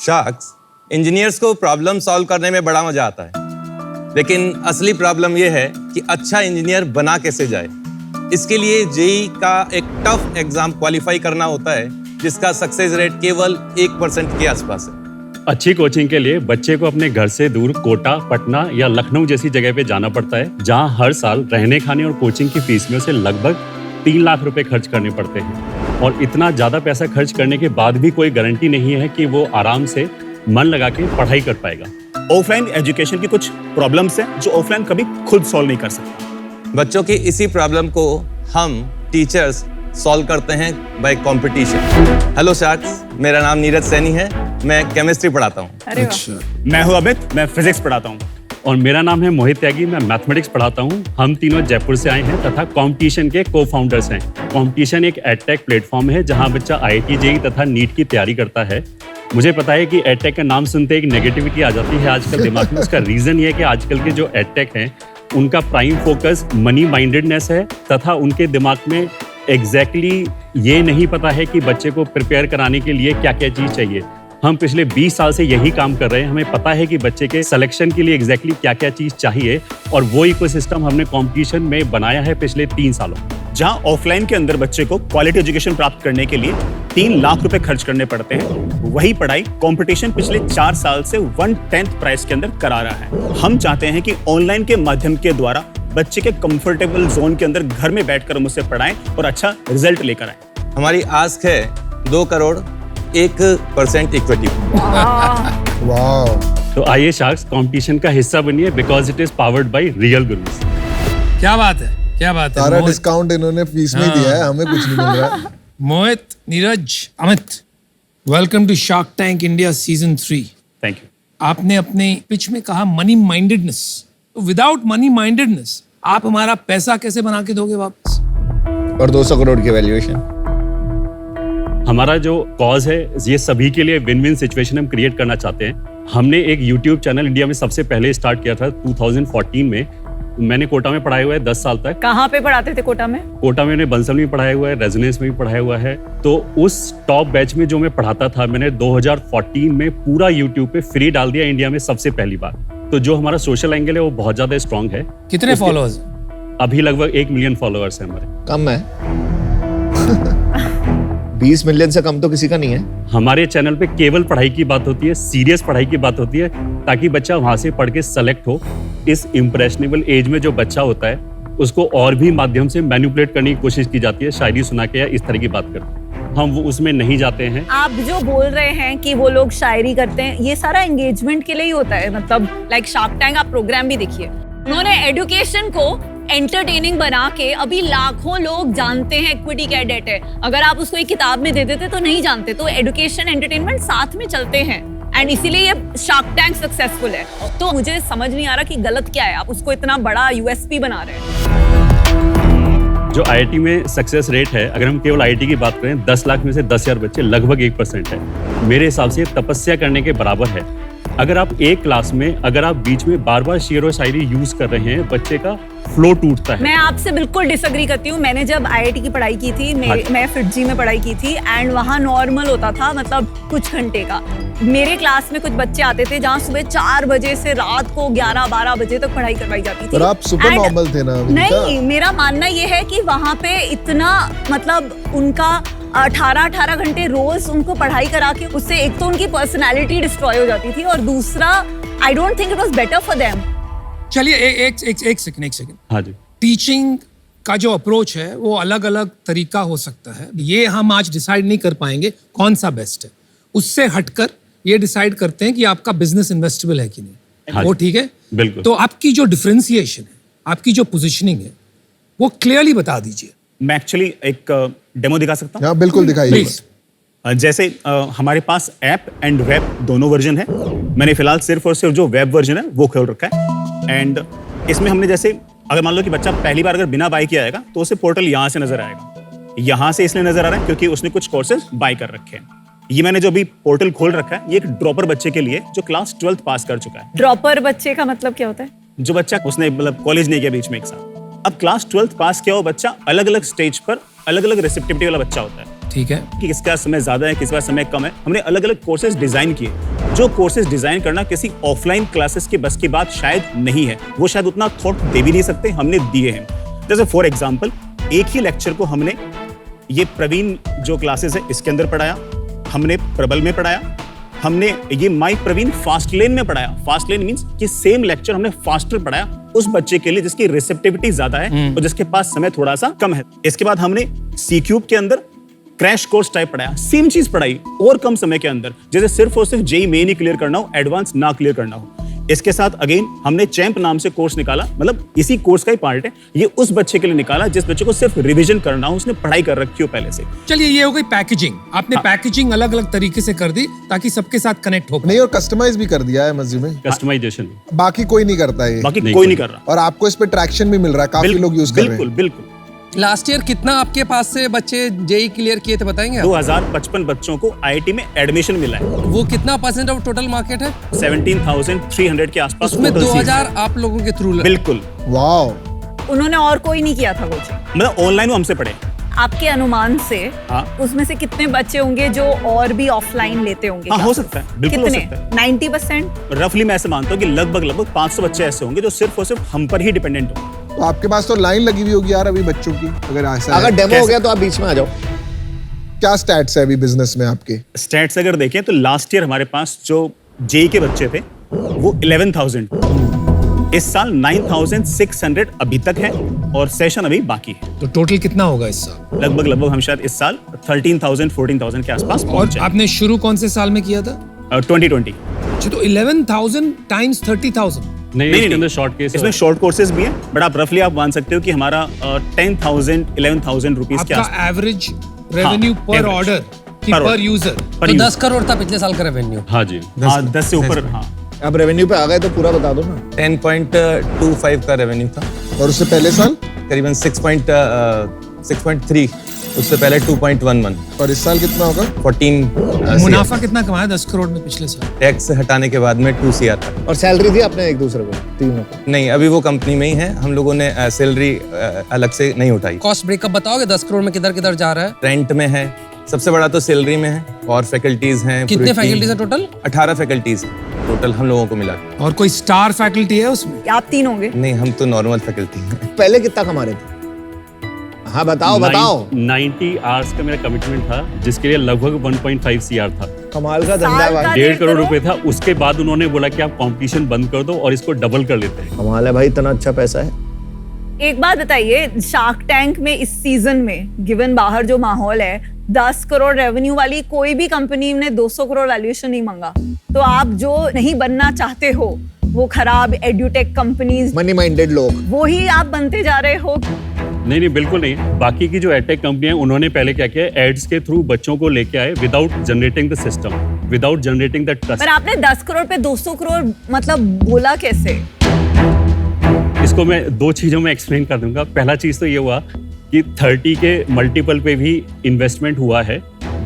Sharks, engineers को problem solve करने में बड़ा मजा आता है, लेकिन असली प्रॉब्लम यह है कि अच्छा इंजीनियर बना कैसे जाए। इसके लिए जेईई का एक टफ एग्जाम क्वालिफाई करना होता है, जिसका सक्सेस रेट केवल 1% के आसपास है। अच्छी कोचिंग के लिए बच्चे को अपने घर से दूर कोटा, पटना या लखनऊ जैसी जगह पे जाना पड़ता है, जहां हर साल रहने खाने और कोचिंग की फीस में उसे लगभग 3 लाख रुपए खर्च करने पड़ते हैं। और इतना ज्यादा पैसा खर्च करने के बाद भी कोई गारंटी नहीं है कि वो आराम से मन लगा के पढ़ाई कर पाएगा। ऑफलाइन एजुकेशन की कुछ प्रॉब्लम्स हैं जो ऑफलाइन कभी खुद सॉल्व नहीं कर सकता। बच्चों की इसी प्रॉब्लम को हम टीचर्स सॉल्व करते हैं बाय कंपटीशन। हेलो शार्क्स, मेरा नाम नीरज सैनी है, मैं केमिस्ट्री पढ़ाता हूँ। अच्छा। मैं हूँ अमित, मैं फिजिक्स पढ़ाता हूँ। और मेरा नाम है मोहित त्यागी, मैं मैथमेटिक्स पढ़ाता हूँ। हम तीनों जयपुर से आए हैं तथा कॉम्पिटिशन के को-फाउंडर्स हैं। कॉम्पिटिशन एक एडटेक प्लेटफॉर्म है जहाँ बच्चा IIT जेईई तथा नीट की तैयारी करता है। मुझे पता है कि एडटेक का नाम सुनते एक नेगेटिविटी आ जाती है आजकल दिमाग में। उसका रीजन ये है कि आजकल के जो एडटेक हैं उनका प्राइम फोकस मनी माइंडेडनेस है तथा उनके दिमाग में एग्जैक्टली ये नहीं पता है कि बच्चे को प्रिपेयर कराने के लिए क्या क्या चीज़ चाहिए। हम पिछले 20 साल से यही काम कर रहे हैं। हमें पता है कि बच्चे के सिलेक्शन के लिए एग्जैक्टली क्या क्या चीज़ चाहिए, और वो इकोसिस्टम हमने कंपटीशन में बनाया है पिछले 3 सालों। जहां ऑफलाइन के अंदर बच्चे को क्वालिटी एजुकेशन प्राप्त करने के लिए 3 लाख रुपए खर्च करने पड़ते हैं, वही पढ़ाई कंपटीशन पिछले 4 साल से 1/10 प्राइस के अंदर करा रहा है। हम चाहते हैं कि ऑनलाइन के माध्यम के द्वारा बच्चे के कंफर्टेबल जोन के अंदर घर में बैठकर हम उससे पढ़ाएं और अच्छा रिजल्ट लेकर आएं। हमारी आस्क है 2 करोड़ 1% इक्विटी। वाह। तो आइए शार्क्स, कंपटीशन का हिस्सा बनिए, because it is powered by real gurus. क्या बात है, क्या बात है। सारा डिस्काउंट इन्होंने फीस में दिया है, हमें कुछ नहीं मिल रहा है। Mohit, Neeraj, Amit, welcome to Shark Tank India season 3। Thank you. आपने अपने पिच में कहा मनी माइंडेडनेस, तो विदाउट मनी माइंडेडनेस आप हमारा पैसा कैसे बना के दोगे वापस? और 200 करोड़ की वैल्यूएशन। हमारा जो कॉज है ये सभी के लिए विन विन सिचुएशन हम क्रिएट करना चाहते हैं। हमने एक यूट्यूब चैनल इंडिया में सबसे पहले स्टार्ट किया था 2014 में। मैंने कोटा में पढ़ाया हुआ है 10 साल तक। कहाँ पे पढ़ाते थे कोटा में? कोटा में मैंने बंसल में पढ़ाया हुआ है, रेजोनेंस में भी पढ़ाया हुआ है। तो उस टॉप बैच में जो मैं पढ़ाता था, मैंने 2014 में पूरा यूट्यूब पे फ्री डाल दिया इंडिया में सबसे पहली बार। तो जो हमारा सोशल एंगल है वो बहुत ज्यादा स्ट्रांग है। कितने फॉलोअर्स? अभी लगभग 1 मिलियन फॉलोअर्स है हमारे। कम है। 20 मिलियन से कम तो किसी का नहीं है। हमारे चैनल पे केवल पढ़ाई की बात होती है, सीरियस पढ़ाई की बात होती है, ताकि बच्चा वहां से पढ़ के सेलेक्ट हो। इस इम्प्रेशनेबल एज में जो बच्चा होता है उसको और भी माध्यम से मैनिपुलेट करने की कोशिश की जाती है, शायरी सुना के या इस तरह की बात करके। हम वो उसमें नहीं जाते हैं। आप जो बोल रहे हैं कि वो लोग शायरी करते हैं, ये सारा एंगेजमेंट के लिए ही होता है। मतलब लाइक शार्क टैंक आप प्रोग्राम भी देखिए, उन्होंने एजुकेशन को एंटरटेनिंग बना के अभी लाखों लोग जानते हैं इक्विटी क्या डेट है। अगर आप उसको एक किताब में दे देते तो नहीं जानते। तो एजुकेशन एंटरटेनमेंट साथ में चलते हैं, एंड इसीलिए ये शार्क टैंक सक्सेसफुल है। तो मुझे समझ नहीं आ रहा कि गलत क्या है, आप उसको इतना बड़ा USP बना रहे हैं। जो IIT में सक्सेस रेट है, अगर हम केवल IIT की बात करें, 10 लाख में से 10,000 बच्चे, लगभग 1% है। मेरे हिसाब से तपस्या करने के बराबर है। अगर आप एक क्लास में अगर आप बीच में बार बार शेर और शायरी यूज कर रहे हैं, बच्चे का फ्लो टूटता है। मैं आपसे बिल्कुल डिसएग्री करती हूँ। मैंने जब IIT की पढ़ाई की थी, मैं फिटजी में पढ़ाई की थी, एंड वहाँ नॉर्मल होता था, मतलब कुछ घंटे का। मेरे क्लास में कुछ बच्चे आते थे जहाँ सुबह 4 बजे से रात को 11-12 बजे तक पढ़ाई करवाई जाती थी। पर आप सुपर नॉर्मल थे ना? नहीं, मेरा मानना ये है कि वहाँ पे इतना, मतलब उनका 18 घंटे रोज उनको पढ़ाई करा के, उससे एक तो उनकी पर्सनैलिटी डिस्ट्रॉय हो जाती थी, और दूसरा I don't think it was better for them. चलिए एक सेकंड। हाँ जी। टीचिंग का जो अप्रोच है वो अलग अलग तरीका हो सकता है। ये हम आज डिसाइड नहीं कर पाएंगे कौन सा बेस्ट है। उससे हटकर ये डिसाइड करते हैं कि आपका बिजनेस इन्वेस्टेबल है कि नहीं। हाँ, वो ठीक है? बिल्कुल। तो आपकी जो डिफरेंशिएशन है, आपकी जो पोजीशनिंग है, वो क्लियरली बता दीजिए। मैं एक्चुअली एक डेमो दिखा सकता हूँ? हाँ, बिल्कुल दिखाइए। प्लीज। जैसे हमारे पास ऐप एंड वेब दोनों वर्जन है। मैंने फिलहाल सिर्फ और सिर्फ जो वेब वर्जन है वो खोल रखा है। एंड इसमें हमने जैसे, अगर मान लो कि बच्चा पहली बार अगर बिना बाय किया आएगा तो उसे पोर्टल यहाँ से नजर आएगा। यहाँ से इसलिए नजर आ रहा है क्योंकि उसने कुछ कोर्सेज बाय कर रखे हैं। ये मैंने जो अभी पोर्टल खोल रखा है, ये एक ड्रॉपर बच्चे के लिए जो क्लास 12th पास कर चुका है। ड्रॉपर बच्चे का मतलब क्या होता है? जो बच्चा उसने मतलब कॉलेज नहीं किया बीच में एक साल, अब क्लास 12th पास किया वो बच्चा अलग अलग स्टेज पर अलग अलग रिसेप्टिविटी वाला बच्चा होता है। ठीक है। कि किसका समय ज्यादा है, किसका समय कम है। हमने अलग अलग कोर्सेज डिजाइन किए जो कोर्सेज डिजाइन करना किसी ऑफलाइन क्लासेस के बस की बात शायद नहीं है, वो शायद उतना थॉट दे भी नहीं सकते, हमने दिए हैं। जैसे फॉर एग्जांपल एक ही लेक्चर को हमने ये प्रवीण जो क्लासेस है इसके अंदर पढ़ाया, हमने प्रबल में पढ़ाया, हमने ये माई प्रवीण फास्ट लेन में पढ़ाया। फास्ट लेन मींस कि सेम लेक्चर हमने फास्टर पढ़ाया उस बच्चे के लिए जिसकी रिसेप्टिविटी ज्यादा है और जिसके पास समय थोड़ा सा कम है। इसके बाद हमने सी क्यूब के अंदर क्रैश कोर्स टाइप पढ़ाया, सेम चीज पढ़ाई और कम समय के अंदर, जैसे सिर्फ और सिर्फ जेई मेन ही क्लियर करना हो, एडवांस ना क्लियर करना हो। इसके साथ अगेन हमने चैंप नाम से कोर्स निकाला, मतलब इसी कोर्स का ही पार्ट है। ये उस बच्चे के लिए निकाला जिस बच्चे को सिर्फ रिवीजन करना हो, उसने पढ़ाई कर रखी हो पहले से। चलिए ये हो गई पैकेजिंग। आपने पैकेजिंग अलग अलग तरीके से कर दी ताकि सबके साथ कनेक्ट हो। नहीं, और कस्टमाइज भी कर दिया है मस्जिद में, कस्टमाइजेशन बाकी कोई नहीं करता है ये। बाकी कोई नहीं कर रहा। और आपको इस पे ट्रैक्शन भी मिल रहा है, काफी लोग यूज कर रहे हैं। बिल्कुल बिल्कुल। लास्ट ईयर कितना आपके पास से बच्चे जेई क्लियर किए थे बताएंगे आप? 2055 बच्चों को आईआईटी में एडमिशन मिला है। वो कितना % ऑफ टोटल मार्केट है? 17,300 के आसपास। उसमें total seats 2000 है। आप लोगों के थ्रू। बिल्कुल। वाह। उन्होंने और कोई नहीं किया था कोचिंग? मतलब ऑनलाइन वो हमसे पढ़े। आपके अनुमान से हाँ। उसमें से कितने बच्चे होंगे जो और भी ऑफलाइन लेते होंगे? हाँ, हो classes? सकता है, बिल्कुल हो कितने? सकता है। 90%? रफली मैं ऐसे मानता हूँ कि लगभग 500 बच्चे ऐसे होंगे जो सिर्फ और सिर्फ हम पर ही डिपेंडेंट होंगे। तो आपके पास तो लाइन लगी हुई होगी यार अभी बच्चों की, अगर ऐसा अगर है। डेमो हो गया तो आप बीच में आ जाओ। क्या स्टैट्स है अभी बिजनेस में आपके? स्टैट्स अगर देखें तो लास्ट ईयर हमारे पास जो जेई के बच्चे थे वो 11,000, इस साल 9,600 अभी तक है और सेशन अभी बाकी है। तो टोटल कितना होगा इस साल? लगभग हम शायद इस साल 13,000 14,000 के आसपास और पहुंचे। आपने शुरू कौन से साल में किया था? 2020। अच्छा, तो 11,000 टाइम्स 30,000। नहीं, इसके अंदर शॉर्ट केस इसमें शॉर्ट कोर्सेज भी हैं, बट आप रफली आप मान सकते हो कि हमारा 10,000 11,000 रुपीस के आपका आसपास एवरेज रेवेन्यू पर average। ऑर्डर की Per पर order। यूजर। तो 10 करोड़ था पिछले साल का रेवेन्यू। हाँ जी। हाँ 10 से ऊपर। हाँ आप रेवेन्यू पे आ गए तो पूरा बता दो ना। 10.25 का रेवेन्यू था, और उससे पहले साल? करीबन 6.3, उससे पहले 2.11, और इस साल कितना होगा? 14 मुनाफा कितना कमाया 10 करोड़ में पिछले साल? टैक्स हटाने के बाद में 2 CR था। और सैलरी दी आपने एक दूसरे को तीनों को? नहीं, अभी वो कंपनी में ही है, हम लोगों ने सैलरी अलग से नहीं उठाई। कॉस्ट ब्रेकअप बताओगे 10 करोड़ में किधर किधर जा रहा है? रेंट में है, सबसे बड़ा तो सैलरी में है, और फैकल्टीज हैं। कितने पूरी फैकल्टीज टीम। है टोटल? 18 फैकल्टीज टोटल हम लोगों को मिला। और कोई स्टार फैकल्टी है उसमें? आप 3 होंगे? नहीं, हम तो नॉर्मल फैकल्टी हैं। पहले कितना कमा रहे थे? हाँ बताओ बताओ। 90 आवर्स का मेरा कमिटमेंट था जिसके लिए लगभग 1.5 CR था। कमाल का साल धंधा है भाई। का 1.5 करोड़ रुपए था। उसके बाद उन्होंने बोला कि आप कंपटीशन बंद कर दो और इसको डबल कर लेते हैं। कमाल है भाई, इतना अच्छा पैसा है। एक बात बताइए, शार्क टैंक में इस सीजन में गिवन बाहर जो माहौल है, 10 करोड़ रेवेन्यू वाली कोई भी कंपनी ने 200 करोड़ वैल्यूएशन नहीं मांगा। तो आप जो नहीं बनना चाहते हो, वो खराब एड्यूटेक कंपनीज, मनी माइंडेड लोग, वो ही आप बनते जा रहे हो। नहीं, बिल्कुल नहीं। बाकी की जो एडटेक कंपनियां उन्होंने पहले क्या किया, एड्स के थ्रू बच्चों को लेके आए without generating the system, without generating the trust. पर आपने 10 करोड़ पे 200 करोड़ मतलब बोला कैसे? इसको मैं 2 चीजों में एक्सप्लेन कर दूंगा। पहला चीज तो ये हुआ कि 30 के मल्टीपल पे भी इन्वेस्टमेंट हुआ है।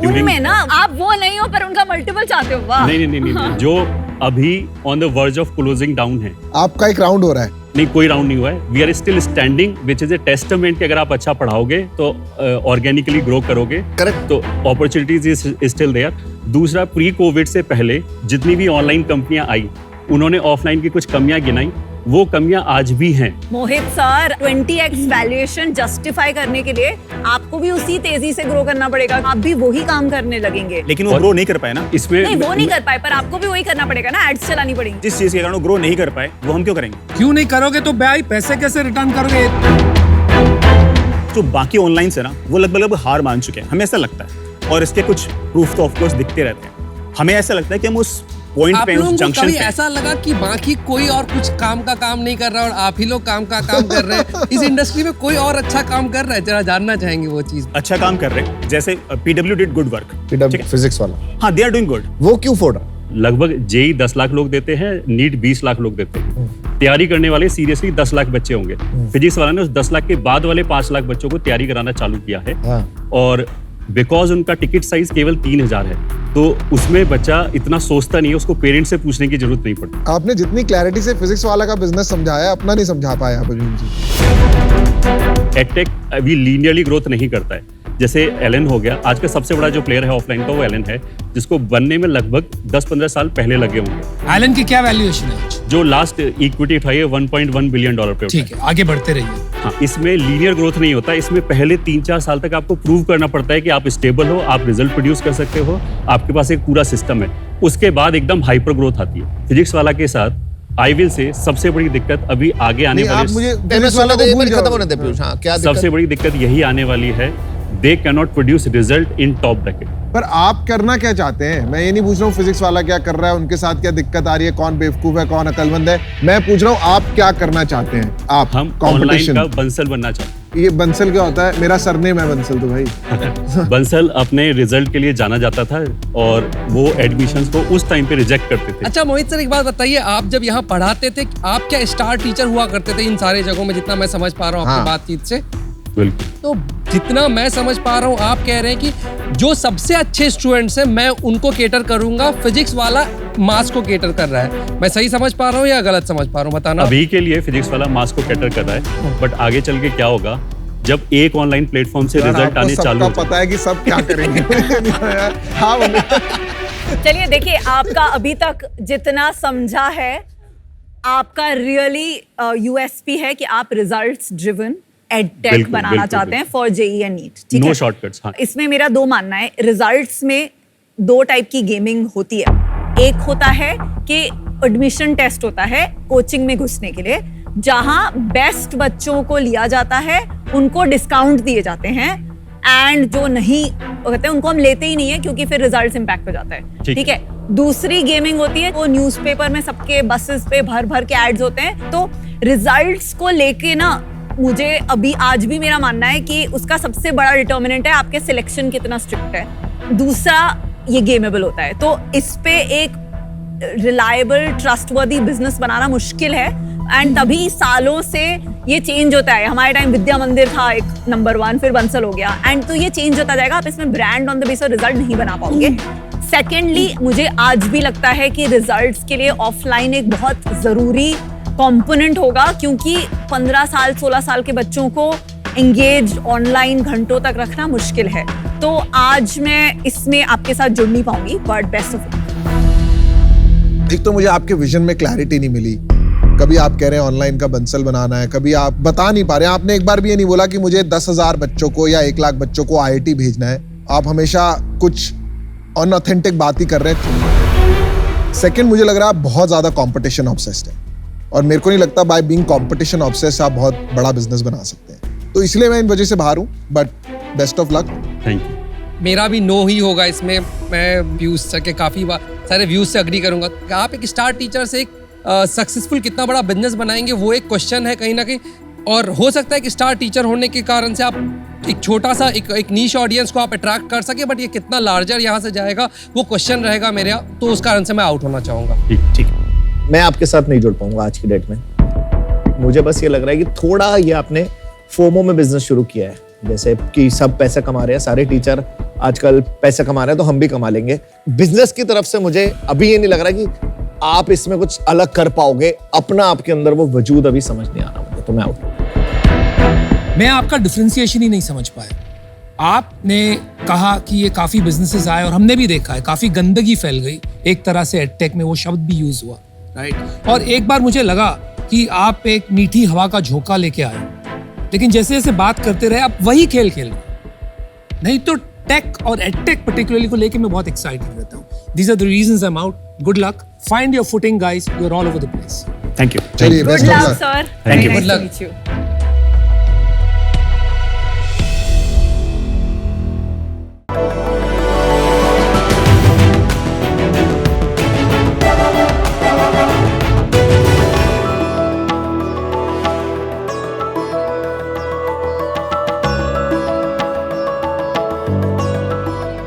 उनमें ना आप वो नहीं हो पर उनका मल्टीपल चाहते हो। वाह। नहीं, जो अभी on the verge of closing down है। आपका एक राउंड हो रहा है? नहीं, कोई राउंड नहीं हुआ है। We are still standing, which is a testament कि अगर आप अच्छा पढ़ाओगे तो ऑर्गेनिकली ग्रो करोगे। करेक्ट। तो अपॉर्चुनिटीज इज स्टिल देयर। दूसरा, प्री कोविड से पहले जितनी भी ऑनलाइन कंपनियां आई, उन्होंने ऑफलाइन की कुछ कमियां गिनाई, वो कमियां आज भी हैं। मोहित सर, 20x वैल्यूएशन जस्टिफाई करने के लिए आपको भी उसी तेजी से ग्रो करना पड़ेगा। आप भी वही काम करने लगेंगे। लेकिन वो ग्रो नहीं कर पाए ना। इसमें नहीं, वो नहीं कर पाए, पर आपको भी वही करना पड़ेगा ना, एड्स चलानी पड़ेंगी। जिस चीज के कारण वो ग्रो नहीं कर पाए वो हम क्यों करेंगे? क्यों नहीं करोगे तो भाई पैसे कैसे रिटर्न करोगे? जो बाकी ऑनलाइन से ना वो लगभग हार मान चुके हैं, हमें ऐसा लगता है। और इसके कुछ प्रूफ तो ऑफ कोर्स दिखते रहते हैं। हमें ऐसा लगता है कि हम उस पॉइंट आप पे, उस लोगों को जंक्शन कभी पे। ऐसा लगा कि बाकी कोई और कुछ काम का काम नहीं कर रहा और आप ही लोग काम का काम कर रहे हैं? इस इंडस्ट्री में कोई और अच्छा काम कर रहा है? जरा जानना चाहेंगे वो चीज। अच्छा काम कर रहे हैं, जैसे PW did good work. Physics वाला? हाँ, दे आर डूइंग गुड। वो क्यों फोड़ रहा? लगभग जेई 10 लाख लोग देते हैं, नीट 20 लाख लोग देते हैं। तैयारी करने वाले सीरियसली 10 लाख बच्चे होंगे। फिजिक्स वाला ने उस 10 लाख के बाद वाले 5 लाख बच्चों को तैयारी कराना चालू किया है। हाँ। और बिकॉज उनका टिकट साइज केवल 3,000 है, तो उसमें बच्चा इतना सोचता नहीं है, उसको पेरेंट्स से पूछने की जरूरत नहीं पड़ती। आपने जितनी क्लैरिटी से फिजिक्स वाला का बिजनेस समझाया, अपना नहीं समझा पाया आप अभी जी। एडटेक अभी लीनियरली ग्रोथ नहीं करता है। जैसे एलन हो गया, आज का सबसे बड़ा जो प्लेयर है ऑफलाइन का वो एलन है, जिसको बनने में लगभग 10-15 साल पहले लगे होंगे। एलन की क्या वैल्यूएशन है आज? जो लास्ट इक्विटी उठाई है $1.1 बिलियन पे। ठीक है, आगे बढ़ते रहिए। हाँ, इसमें लीनियर ग्रोथ नहीं होता, इसमें पहले 3-4 साल तक आपको प्रूव करना पड़ता है कि आप स्टेबल हो, आप रिजल्ट प्रोड्यूस कर सकते हो, आपके पास एक पूरा सिस्टम है। उसके बाद एकदम हाइपर ग्रोथ आती है। फिजिक्स वाला के साथ आईविल से सबसे बड़ी दिक्कत अभी आगे आने नहीं, आप वाले मुझे टेनिस वाला तो ये खत्म होने दे पीयूष। हाँ, क्या सबसे बड़ी दिक्कत यही आने वाली है, they can not produce result in top bracket. पर आप करना क्या चाहते हैं? मैं ये नहीं पूछ रहा हूँ फिजिक्स वाला क्या कर रहा है, उनके साथ क्या दिक्कत आ रही है, कौन बेवकूफ है, कौन अकलमंद है। मैं पूछ रहा हूँ आप क्या करना चाहते हैं? आप हम ऑनलाइन का बंसल बनना चाहते हैं। ये बंसल क्या होता है? मेरा सरनेम है बंसल तो भाई। बंसल अपने रिजल्ट के लिए जाना जाता था और वो एडमिशंस को उस टाइम पे रिजेक्ट करते थे। अच्छा मोहित सर, एक बात बताइए, आप जब यहाँ पढ़ाते थे आप क्या स्टार टीचर हुआ करते थे इन सारे जगहों में, जितना मैं समझ पा रहा हूँ आपकी बातचीत से? बिल्कुल। तो जितना मैं समझ पा रहा हूँ आप कह रहे हैं कि जो सबसे अच्छे स्टूडेंट्स हैं मैं उनको केटर करूंगा, फिजिक्स वाला मास को केटर कर रहा है। मैं सही समझ पा रहा हूँ या गलत समझ पा रहा हूँ, बताना। अभी के लिए फिजिक्स वाला मास को कैटर कर रहा है, बट आगे चल के क्या होगा जब एक ऑनलाइन प्लेटफॉर्म से रिजल्ट आने चालू हो। पता है कि सब क्या करेंगे। हाँ, चलिए देखिए, आपका अभी तक जितना समझा है, आपका रियली यूएसपी है कि आप रिजल्ट्स ड्रिवन एडटेक बनाना चाहते हैं फॉर जेईई एंड नीट। ठीक है, नो शॉर्टकट्स। हाँ, इसमें मेरा दो मानना है। रिजल्ट्स में दो टाइप की गेमिंग होती है। एक होता है कि एडमिशन टेस्ट होता है कोचिंग में घुसने के लिए, जहां बेस्ट बच्चों को लिया जाता है, उनको डिस्काउंट दिए जाते हैं, एंड जो नहीं कहते हैं उनको हम लेते ही नहीं है क्योंकि फिर रिजल्ट्स इंपैक्ट हो जाता है। ठीक है। दूसरी गेमिंग होती है, वो न्यूज़पेपर में सबके बसेस पे भर भर के एड्स होते हैं। तो रिजल्ट्स को लेके ना, मुझे अभी आज भी मेरा मानना है कि उसका सबसे बड़ा डिटर्मिनेंट है आपके सिलेक्शन कितना स्ट्रिक्ट है। दूसरा, ये गेमेबल होता है। तो इस पे एक रिलायबल ट्रस्टवर्दी बिजनेस बनाना मुश्किल है, एंड तभी सालों से ये चेंज होता है। हमारे टाइम विद्या मंदिर था एक नंबर 1, फिर बंसल हो गया, एंड तो ये चेंज होता जाएगा। आप इसमें brand on the base of result नहीं बना पाओगे। सेकेंडली, मुझे आज भी लगता है कि रिजल्ट्स के लिए ऑफलाइन एक बहुत जरूरी कंपोनेंट होगा, क्योंकि 15 साल 16 साल के बच्चों को एंगेज ऑनलाइन घंटों तक रखना मुश्किल है। तो आज मैं इसमें आपके साथ जुड़ नहीं पाऊंगी, बट बेस्ट ऑफ लक। एक तो मुझे आपके विजन में क्लैरिटी नहीं मिली। कभी आप कह रहे हैं ऑनलाइन का बंसल बनाना है, कभी आप बता नहीं पा रहे हैं। आपने एक बार भी ये नहीं बोला कि मुझे 10,000 बच्चों को या 1 लाख बच्चों को IIT भेजना है। आप हमेशा कुछ अनऑथेंटिक बात ही कर रहे हैं। सेकंड, मुझे लग रहा है आप बहुत ज्यादा कंपटीशन ऑब्सेस्ड है, और मेरे को नहीं लगता बाय बीइंग कंपटीशन ऑब्सेस्ड आप बहुत बड़ा बिजनेस बना सकते हैं। तो इसलिए मैं इन वजह से बाहर हूँ, but best of luck. Thank you. मेरा भी नो ही होगा इसमें। मैं व्यूज सर के काफी सारे व्यूज से अग्री करूंगा। आप एक स्टार टीचर से एक सक्सेसफुल कितना बड़ा बिजनेस बनाएंगे, वो एक क्वेश्चन है कहीं ना कहीं। और हो सकता है कि स्टार टीचर होने के कारण से आप एक छोटा सा एक नीश ऑडियंस को आप अट्रैक्ट कर सके, बट ये कितना लार्जर यहाँ से जाएगा वो क्वेश्चन रहेगा मेरे यहाँ। तो उस कारण से मैं आउट होना चाहूंगा। ठीक। मैं आपके साथ नहीं जुड़ पाऊंगा आज की डेट में। मुझे बस ये लग रहा है कि थोड़ा ये आपने फोमो में बिजनेस शुरू किया है, जैसे कि सब पैसा कमा रहे हैं, सारे टीचर आजकल पैसा कमा रहे हैं, तो हम भी कमा लेंगे। बिजनेस की तरफ से मुझे अभी ये नहीं लग रहा कि आप इसमें कुछ अलग कर पाओगे। अपना आपके अंदर वो वजूद अभी समझ नहीं आ रहा मुझे, तो मैं आउट। मैं आपका डिफरेंशिएशन ही नहीं समझ पाया। आपने कहा कि ये काफी बिजनेसेस आए, और हमने भी देखा है काफी गंदगी फैल गई एक तरह से एडटेक में, वो शब्द भी यूज हुआ, राइट। और एक बार मुझे लगा कि आप एक मीठी हवा का झोंका लेके आए, लेकिन जैसे जैसे बात करते रहे आप वही खेल खेल रहे। नहीं तो टेक और एडटेक पर्टिकुलरली को लेके मैं बहुत एक्साइटेड रहता हूँ। These are the reasons I'm out. Good luck. Find your footing, guys. You're all over the place. Thank you. चलिए, Good best of luck, luck. sir. Thank you. Nice Good to luck. meet you.